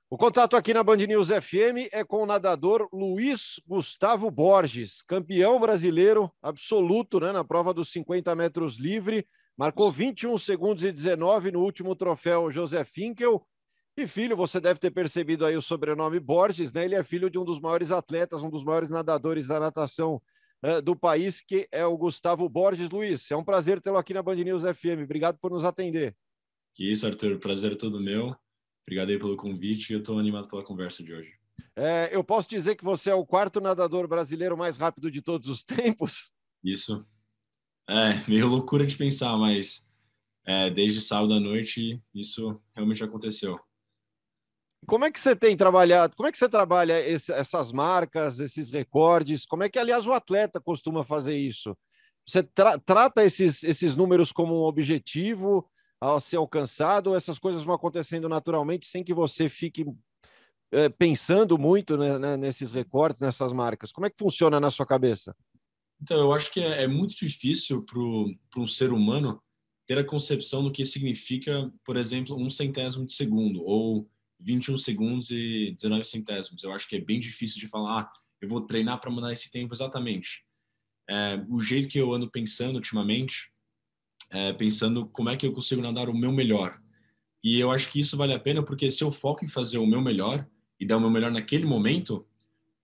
O contato aqui na Band News FM é com o nadador Luiz Gustavo Borges, campeão brasileiro absoluto, né, na prova dos 50 metros livre, marcou 21 segundos e 19 no último troféu José Finkel. E filho, você deve ter percebido aí o sobrenome Borges, né? Ele é filho de um dos maiores atletas, um dos maiores nadadores da natação do país, que é o Gustavo Borges. Luiz, é um prazer tê-lo aqui na Band News FM. Obrigado por nos atender. Que isso, Arthur. O prazer é todo meu. Obrigado aí pelo convite e eu estou animado pela conversa de hoje. Eu posso dizer que você é o quarto nadador brasileiro mais rápido de todos os tempos? Isso. É meio loucura de pensar, mas desde sábado à noite isso realmente aconteceu. Como é que você tem trabalhado? Como é que você trabalha essas marcas, esses recordes? Como é que, aliás, o atleta costuma fazer isso? Você trata esses números como um objetivo a ser alcançado, ou essas coisas vão acontecendo naturalmente sem que você fique pensando muito, né, nesses recortes, nessas marcas? Como é que funciona na sua cabeça? Então, eu acho que é muito difícil para um ser humano ter a concepção do que significa, por exemplo, um centésimo de segundo ou 21 segundos e 19 centésimos. Eu acho que é bem difícil de falar, eu vou treinar para mandar esse tempo exatamente. O jeito que eu ando pensando ultimamente, pensando como é que eu consigo nadar o meu melhor. E eu acho que isso vale a pena porque se eu foco em fazer o meu melhor e dar o meu melhor naquele momento,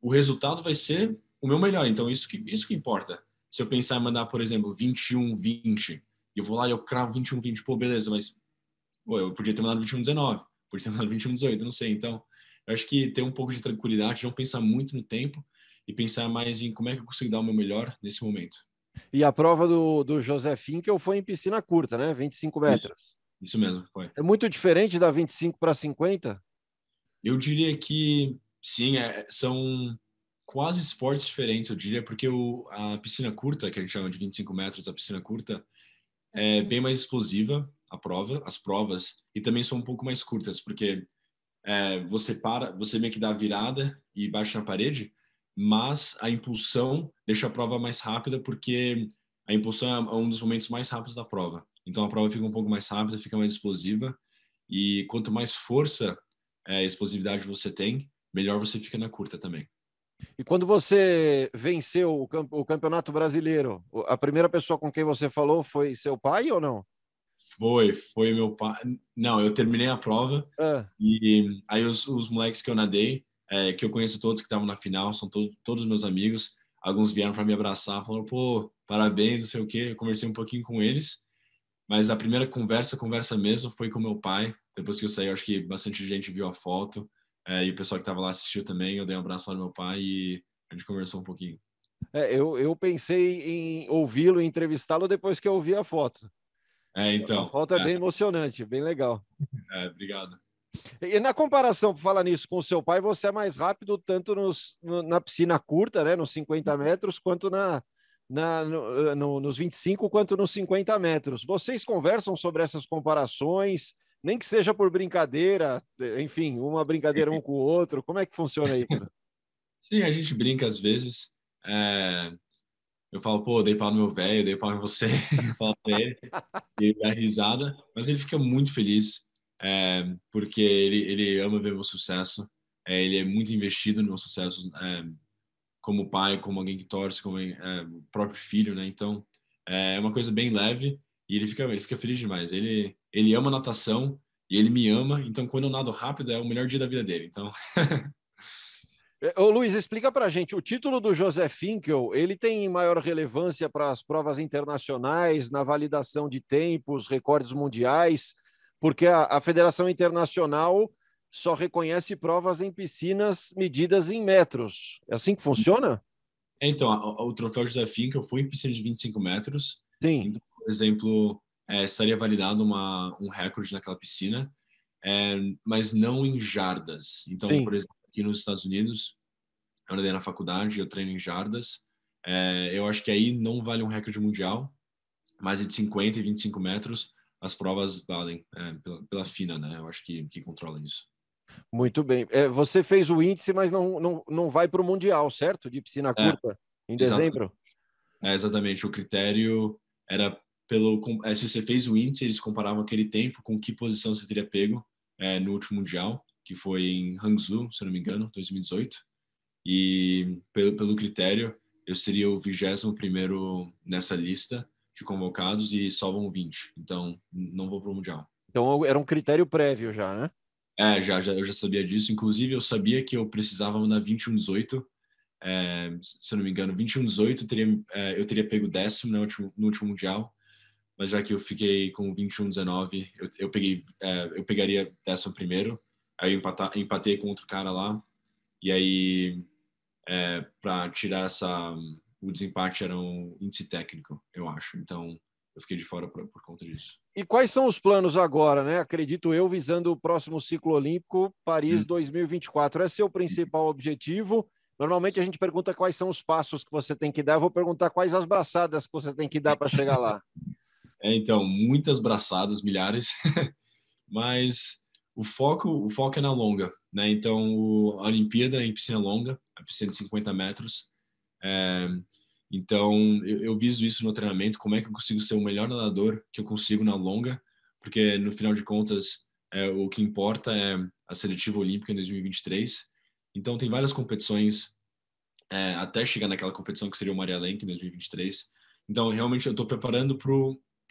o resultado vai ser o meu melhor. Então, isso que importa. Se eu pensar em mandar, por exemplo, 21-20, e eu vou lá e eu cravo 21-20, pô, beleza, mas pô, eu podia ter mandado 21-19, podia ter mandado 21-18, não sei. Então, eu acho que ter um pouco de tranquilidade, não pensar muito no tempo e pensar mais em como é que eu consigo dar o meu melhor nesse momento. E a prova do José Finkel foi em piscina curta, né? 25 Isso, metros. isso mesmo, foi. É muito diferente da 25 para 50? Eu diria que sim, são quase esportes diferentes, eu diria, porque a piscina curta, que a gente chama de 25 metros, a piscina curta, é bem mais explosiva a prova, as provas, e também são um pouco mais curtas, porque você meio que dá a virada e baixa na parede, mas a impulsão deixa a prova mais rápida, porque a impulsão é um dos momentos mais rápidos da prova. Então a prova fica um pouco mais rápida, fica mais explosiva, e quanto mais força, explosividade você tem, melhor você fica na curta também. E quando você venceu o Campeonato Brasileiro, a primeira pessoa com quem você falou foi seu pai ou não? Foi meu pai. Não, eu terminei a prova Ah, e aí os moleques que eu nadei, que eu conheço todos que estavam na final, são todos meus amigos. Alguns vieram para me abraçar, falaram, pô, parabéns, não sei o quê. Eu conversei um pouquinho com eles, mas a primeira conversa mesmo, foi com meu pai. Depois que eu saí, eu acho que bastante gente viu a foto, e o pessoal que estava lá assistiu também. Eu dei um abraço lá no meu pai e a gente conversou um pouquinho. eu pensei em ouvi-lo e entrevistá-lo depois que eu ouvi a foto. A Então, foto é bem emocionante, bem legal. obrigado. E na comparação, por falar nisso, com o seu pai, você é mais rápido tanto na piscina curta, né, nos 50 metros, quanto nos 25, quanto nos 50 metros. Vocês conversam sobre essas comparações, nem que seja por brincadeira, enfim, uma brincadeira um com o outro. Como é que funciona isso? Sim, a gente brinca às vezes. Eu falo, pô, dei pau no meu velho, dei pau em você, eu falo pra ele, e ele dá risada, mas ele fica muito feliz, porque ele ama ver meu sucesso, ele é muito investido no meu sucesso, como pai, como alguém que torce, como o próprio filho, né? Então, é uma coisa bem leve e ele fica feliz demais. Ele ama natação e ele me ama, então quando eu nado rápido é o melhor dia da vida dele. Então, Ô, Luiz, explica para gente, o título do José Finkel, ele tem maior relevância para as provas internacionais, na validação de tempos, recordes mundiais, porque a Federação Internacional só reconhece provas em piscinas medidas em metros. É assim que funciona? então o troféu José Finkel foi em piscina de 25 metros. Sim, Então, por exemplo, estaria validado um recorde naquela piscina, mas não em jardas. Então, por sim. exemplo, aqui nos Estados Unidos, eu andei na faculdade, eu treino em jardas. Eu acho que aí não vale um recorde mundial, mas de 50 e 25 metros, as provas valem pela FINA, né? Eu acho que controla isso. Muito bem. Você fez o índice, mas não vai para o Mundial, certo? De piscina É, curta, em exatamente. dezembro? Exatamente. O critério era se você fez o índice, eles comparavam aquele tempo com que posição você teria pego no último mundial. que foi em Hangzhou, se não me engano, 2018. E pelo critério, eu seria o 21º nessa lista de convocados e só vão 20. Então, não vou para o Mundial. Então, era um critério prévio já, né? Eu já sabia disso. Inclusive, eu sabia que eu precisava mandar 21,18. Se eu não me engano, 21,18 eu teria pego 10º no último Mundial. Mas já que eu fiquei com 21,19, eu pegaria 11º. Aí eu empatei com outro cara lá. E aí, para tirar o desempate era um índice técnico, eu acho. Então, eu fiquei de fora por conta disso. E quais são os planos agora, né? Acredito eu, visando o próximo ciclo olímpico, Paris 2024. Esse é o principal objetivo. Normalmente a gente pergunta quais são os passos que você tem que dar. Eu vou perguntar quais as braçadas que você tem que dar para chegar lá. Então, muitas braçadas, milhares, mas o foco é na longa, né? Então, a Olimpíada é em piscina longa, a piscina de 50 metros. Então, eu viso isso no treinamento, como é que eu consigo ser o melhor nadador que eu consigo na longa, porque no final de contas, o que importa é a seletiva olímpica em 2023. Então, tem várias competições até chegar naquela competição que seria o Maria Lenk em 2023. Então, realmente, eu estou preparando para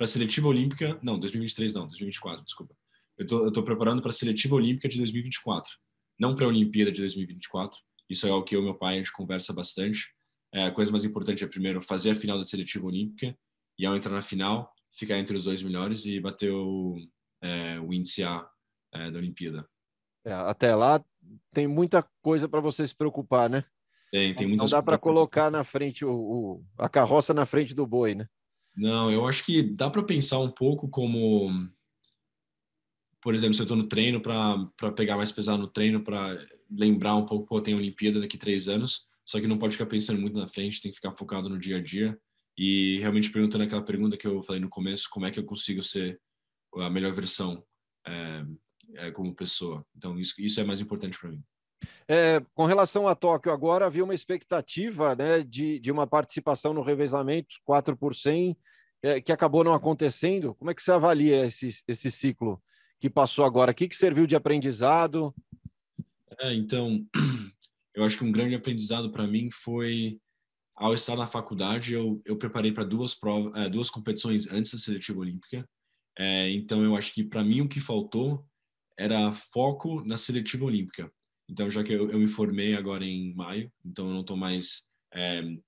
a seletiva olímpica, não, 2023 não, 2024, desculpa. Eu tô preparando para a seletiva olímpica de 2024, não para a Olimpíada de 2024. Isso é o que eu e meu pai, a gente conversa bastante. A coisa mais importante é, primeiro, fazer a final da seletiva olímpica e, ao entrar na final, ficar entre os 2 melhores e bater o índice A da Olimpíada. Até lá, tem muita coisa para você se preocupar, né? Tem Não muitas dá para coisas. colocar na frente a carroça na frente do boi, né? Não, eu acho que dá para pensar um pouco como, por exemplo, se eu estou no treino para pegar mais pesado no treino, para lembrar um pouco, pô, tem Olimpíada daqui 3 anos, só que não pode ficar pensando muito na frente, tem que ficar focado no dia a dia e realmente perguntando aquela pergunta que eu falei no começo, como é que eu consigo ser a melhor versão como pessoa. Então, isso é mais importante para mim. Com relação a Tóquio, agora havia uma expectativa, né, de uma participação no revezamento, 4 por 100, que acabou não acontecendo. Como é que você avalia esse ciclo que passou agora? O que serviu de aprendizado? Então, eu acho que um grande aprendizado para mim foi, ao estar na faculdade, eu preparei para 2 provas, 2 competições antes da seletiva olímpica. Então, eu acho que para mim o que faltou era foco na seletiva olímpica. Então, já que eu me formei agora em maio, então eu não estou mais.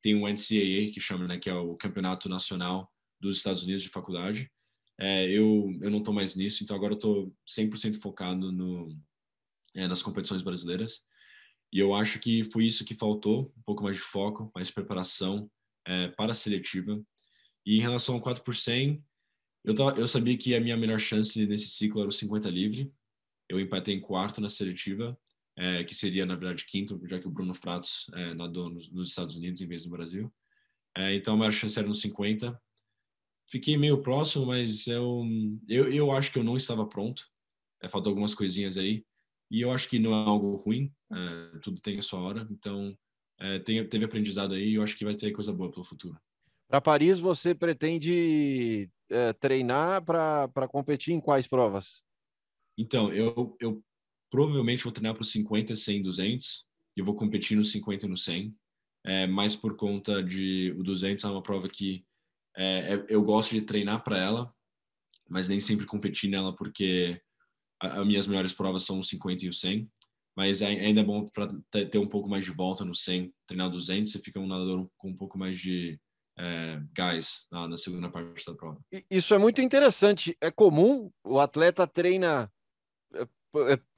Tem o NCAA, que chama, né, que é o Campeonato Nacional dos Estados Unidos de Faculdade. Eu não estou mais nisso, então agora eu estou 100% focado nas competições brasileiras. E eu acho que foi isso que faltou, um pouco mais de foco, mais preparação para a seletiva. E em relação ao 4 por 100, eu sabia que a minha melhor chance nesse ciclo era o 50 livre. Eu empatei em 4º na seletiva, que seria, na verdade, 5º, já que o Bruno Fratos nadou nos Estados Unidos em vez do Brasil. Então, a maior chance era no 50. Fiquei meio próximo, mas eu acho que eu não estava pronto. Faltou algumas coisinhas aí. E eu acho que não é algo ruim, tudo tem a sua hora. Então, teve aprendizado aí e eu acho que vai ter coisa boa pelo futuro. Para Paris, você pretende treinar para competir em quais provas? Então, eu provavelmente vou treinar para os 50, 100, 200 e eu vou competir no 50 e no 100. Mais por conta de o 200 é uma prova que eu gosto de treinar para ela, mas nem sempre competir nela porque as minhas melhores provas são o 50 e o 100. Mas ainda é bom para ter um pouco mais de volta no 100, treinar 200, você fica um nadador com um pouco mais de gás na segunda parte da prova. Isso é muito interessante. É comum o atleta treina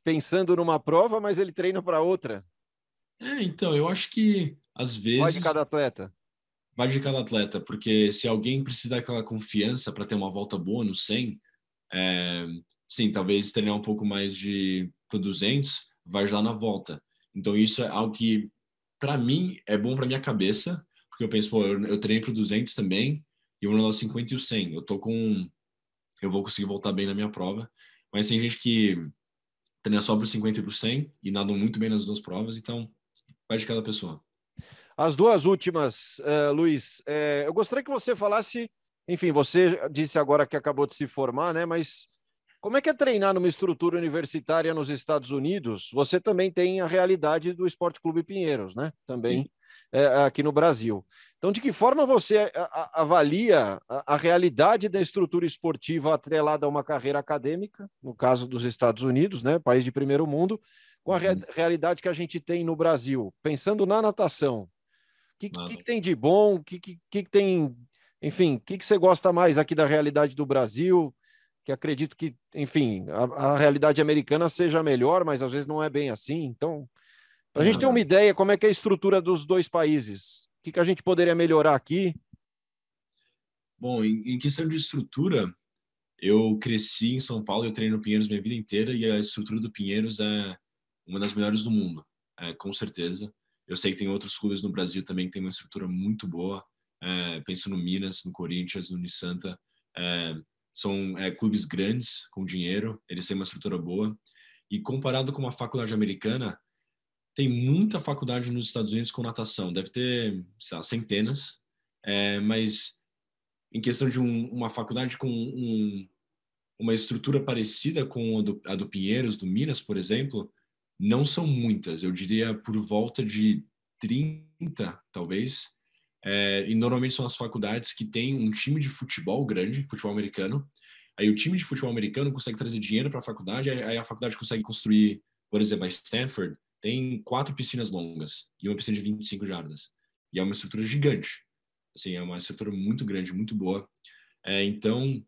pensando numa prova, mas ele treina para outra. Então, eu acho que às Vai de vezes cada atleta. vai de cada atleta, porque se alguém precisa daquela confiança para ter uma volta boa no 100, sim, talvez treinar um pouco mais pro 200, vai ajudar na volta. Então isso é algo que, para mim, é bom para minha cabeça, porque eu penso, pô, eu treino pro 200 também, e eu vou nadar o 50 e o 100. Eu vou conseguir voltar bem na minha prova. Mas tem gente que treina só pro 50 e pro 100 e nadam muito bem nas 2 provas, então vai de cada pessoa. As 2 últimas, Luiz, eu gostaria que você falasse, enfim, você disse agora que acabou de se formar, né? Mas Como é que é treinar numa estrutura universitária nos Estados Unidos? Você também tem a realidade do Esporte Clube Pinheiros, né? Também aqui no Brasil. Então, de que forma você avalia a realidade da estrutura esportiva atrelada a uma carreira acadêmica, no caso dos Estados Unidos, né? País de primeiro mundo, com a realidade que a gente tem no Brasil? Pensando na natação, o que tem de bom? O que tem, enfim, o que você gosta mais aqui da realidade do Brasil? Que acredito que, enfim, a realidade americana seja melhor, mas às vezes não é bem assim. Então, para a gente ter uma ideia como é que é a estrutura dos dois países, o que a gente poderia melhorar aqui? Bom, em questão de estrutura, eu cresci em São Paulo, eu treino no Pinheiros minha vida inteira e a estrutura do Pinheiros é uma das melhores do mundo, com certeza. Eu sei que tem outros clubes no Brasil também que tem uma estrutura muito boa. Penso no Minas, no Corinthians, no Unisanta. São clubes grandes, com dinheiro, eles têm uma estrutura boa. E comparado com uma faculdade americana, tem muita faculdade nos Estados Unidos com natação. Deve ter, sei lá, centenas. Mas em questão de uma faculdade com uma estrutura parecida com a do Pinheiros, do Minas, por exemplo, não são muitas. Eu diria por volta de 30, talvez. E normalmente são as faculdades que têm um time de futebol grande, futebol americano. Aí o time de futebol americano consegue trazer dinheiro para a faculdade, aí a faculdade consegue construir, por exemplo, a Stanford tem 4 piscinas longas e uma piscina de 25 jardas. E é uma estrutura gigante. Assim, é uma estrutura muito grande, muito boa. Então,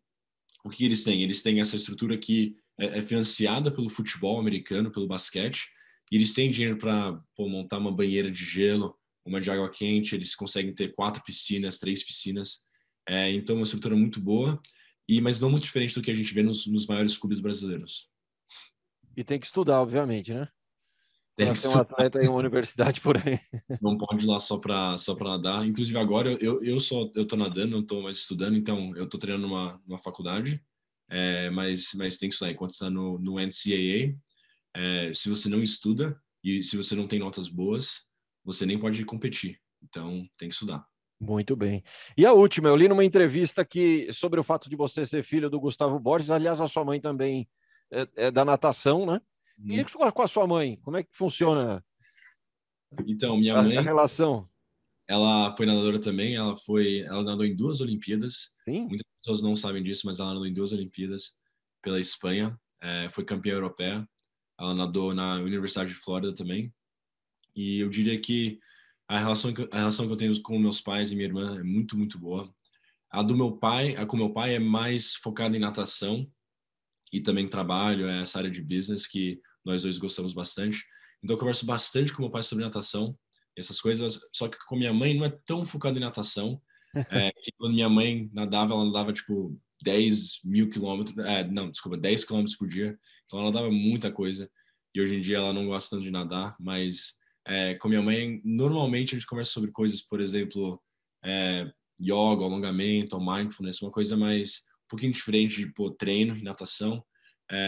o que eles têm? Eles têm essa estrutura que é financiada pelo futebol americano, pelo basquete, e eles têm dinheiro para montar uma banheira de gelo, uma de água quente, eles conseguem ter 4 piscinas, 3 piscinas. Então, uma estrutura muito boa, mas não muito diferente do que a gente vê nos maiores clubes brasileiros. E tem que estudar, obviamente, né? Tem Para que ser um atleta em uma universidade por aí. Não pode ir lá só para nadar. Inclusive agora eu tô nadando, não tô mais estudando, então eu tô treinando numa faculdade, mas tem que estudar. Enquanto está no NCAA, se você não estuda e se você não tem notas boas, você nem pode competir. Então tem que estudar. Muito bem. E a última, eu li numa entrevista que sobre o fato de você ser filho do Gustavo Borges, aliás, a sua mãe também é da natação, né? E com a sua mãe, como é que funciona Então, minha a mãe, relação? ela foi nadadora também, ela nadou em 2 Olimpíadas. Sim? Muitas pessoas não sabem disso, mas ela nadou em 2 Olimpíadas pela Espanha, foi campeã europeia. Ela nadou na Universidade de Flórida também. E eu diria que a relação que eu tenho com meus pais e minha irmã é muito, muito boa. A com meu pai é mais focada em natação e também trabalho, essa área de business que nós dois gostamos bastante. Então eu converso bastante com meu pai sobre natação, essas coisas, só que com minha mãe não é tão focado em natação. E quando minha mãe nadava, ela nadava tipo 10.000 quilômetros, não, desculpa, 10 quilômetros por dia. Então ela nadava muita coisa. E hoje em dia ela não gosta tanto de nadar, mas com minha mãe, normalmente a gente conversa sobre coisas, por exemplo, yoga, alongamento, mindfulness, uma coisa mais um pouquinho diferente de treino e natação,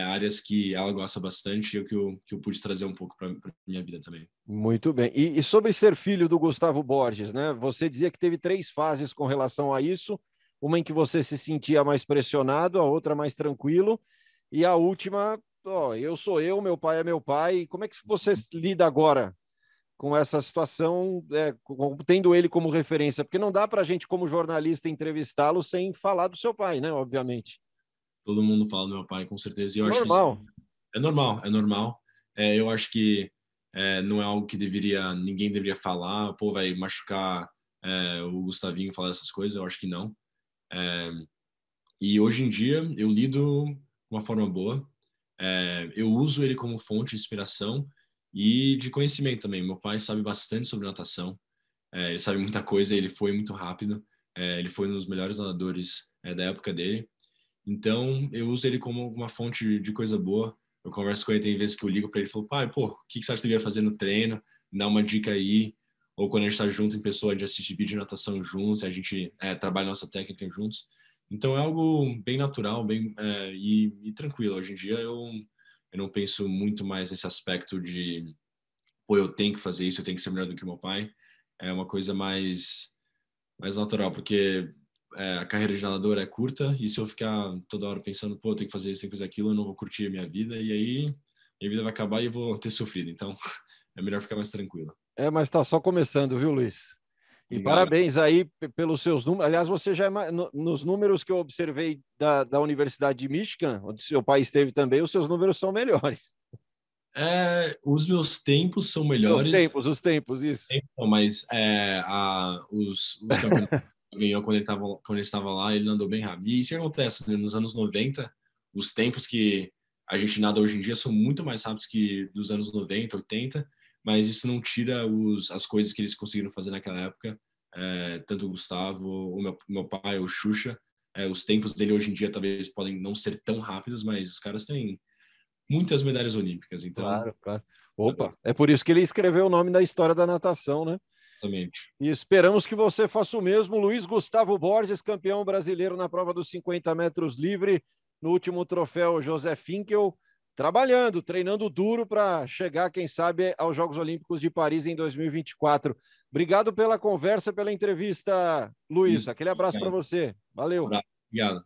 áreas que ela gosta bastante e que eu pude trazer um pouco para minha vida também. Muito bem. E sobre ser filho do Gustavo Borges, né? Você dizia que teve 3 fases com relação a isso. Uma em que você se sentia mais pressionado, a outra mais tranquilo, e a última, ó, eu sou eu, meu pai é meu pai. Como é que você lida agora com essa situação, tendo ele como referência? Porque não dá para a gente, como jornalista, entrevistá-lo sem falar do seu pai, né? Obviamente. Todo mundo fala do meu pai, com certeza, e eu acho que isso Normal. é normal, é normal. Eu acho que não é algo que ninguém deveria falar, pô, vai machucar o Gustavinho falar essas coisas, eu acho que não. É, e hoje em dia eu lido de uma forma boa. Eu uso ele como fonte de inspiração e de conhecimento também. Meu pai sabe bastante sobre natação, ele sabe muita coisa, ele foi muito rápido, ele foi um dos melhores nadadores da época dele. Então eu uso ele como uma fonte de coisa boa. Eu converso com ele, tem vezes que eu ligo para ele e falo, pai, pô, o que você acha que eu devia fazer no treino? Me dá uma dica aí. Ou quando a gente está junto em pessoa, a gente assiste vídeo de natação juntos, a gente trabalha nossa técnica juntos. Então é algo bem natural, bem e tranquilo. Hoje em dia eu não penso muito mais nesse aspecto de, pô, eu tenho que fazer isso, eu tenho que ser melhor do que meu pai. É uma coisa mais natural, porque a carreira de nadador é curta, e se eu ficar toda hora pensando, pô, tem que fazer isso, tem que fazer aquilo, eu não vou curtir a minha vida, e aí minha vida vai acabar e eu vou ter sofrido. Então, é melhor ficar mais tranquilo. Mas está só começando, viu, Luiz? E Obrigado. parabéns aí pelos seus números. Aliás, você já nos números que eu observei da Universidade de Michigan, onde seu pai esteve também, os seus números são melhores. Os meus tempos são melhores. Os tempos, isso. Mas os campeonatos que ele ganhou quando ele estava lá, ele andou bem rápido. E isso que acontece, né? Nos anos 90, os tempos que a gente nada hoje em dia são muito mais rápidos que dos anos 90, 80, mas isso não tira as coisas que eles conseguiram fazer naquela época. Tanto o Gustavo, o meu pai, o Xuxa, os tempos dele hoje em dia talvez podem não ser tão rápidos, mas os caras têm muitas medalhas olímpicas, então... Claro, claro. Opa, é por isso que ele escreveu o nome da história da natação, né? Exatamente. E esperamos que você faça o mesmo. Luiz Gustavo Borges, campeão brasileiro na prova dos 50 metros livre, no último troféu José Finkel, trabalhando, treinando duro para chegar, quem sabe, aos Jogos Olímpicos de Paris em 2024. Obrigado pela conversa, pela entrevista, Luiz. Aquele abraço para você. Valeu. Obrigado.